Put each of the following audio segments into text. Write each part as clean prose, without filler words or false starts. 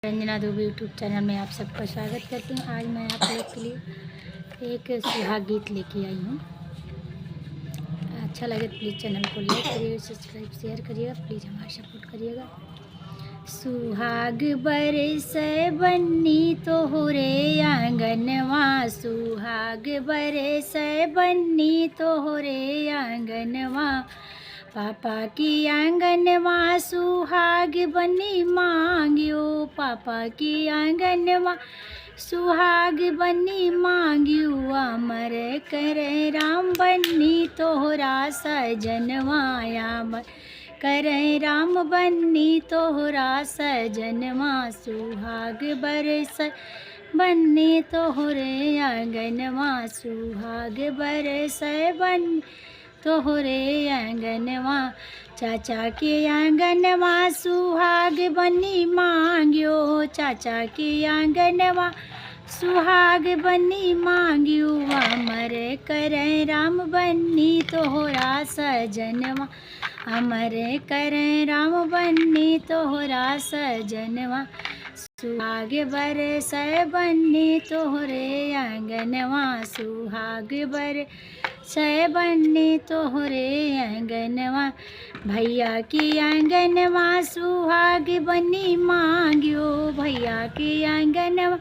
Ranjana Dubey YouTube channel में आप सबका स्वागत करती हूँ। आज मैं आप लोग के लिए एक सुहाग गीत लेके आई हूँ। अच्छा लगे तो प्लीज़ चैनल को लाइक करिएगा, सब्सक्राइब शेयर करिएगा, प्लीज़ हमारा सपोर्ट करिएगा। सुहाग बरसै बन्नी तोहरे आंगनवा, सुहाग बरसै बन्नी तोहरे आंगनवा, पापा की आंगनवा सुहाग बनी मांगियो, पापा की आंगनवा सुहाग बनी मांगियो, अमर करे राम बन्नी तोहरा सजनवा, अमर करे राम बन्नी तोहरा सजनवा, सुहाग बरस बन्नी तोहरे आंगनवा, सुहाग बरस बन्नी तोहरे आंगनवा, चाचा के आंगनवा सुहाग बनी मांगियो, चाचा के आंगनवा सुहाग बनी मांगियो, अमर करे राम बन्नी तोहरा सजनवा, अमर करे राम बन्नी तोहरा सजनवा, सुहाग बरसै बन्नी तोहरे आंगनवा, सुहाग बरसै बन्नी तोहरे आंगनवा, भैया की आंगनवा सुहाग बनी मांगियो, भैया की आंगनवा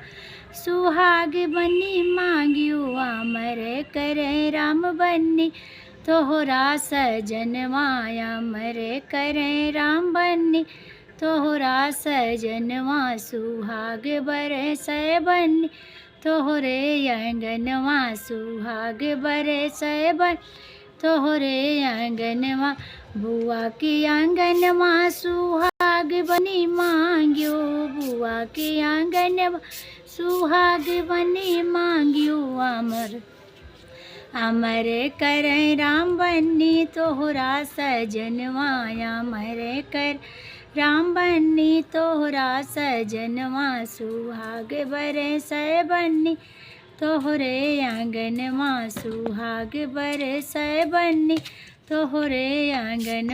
सुहाग बनी मांगियो, अमर करे राम बन्नी तोहरा सजनवा, अमर करे राम बन्नी तोहरा सजनवा, सुहाग बरसै बन्नी तोहरे आंगनवा, सुहाग बरसै बन्नी तोहरे आंगनवा, बुआ की आंगनवा सुहाग बनी मांगियो, बुआ की आंगनवा सुहाग बनी मांगियो, अमर करे राम बन्नी तोहरा सजनवा, अमर कर राम बन्नी तोहरा सजनवा, सुहाग बरसै बन्नी तोहरे आंगनवा, सुहाग बरसै बन्नी तोहरे आंगनवा।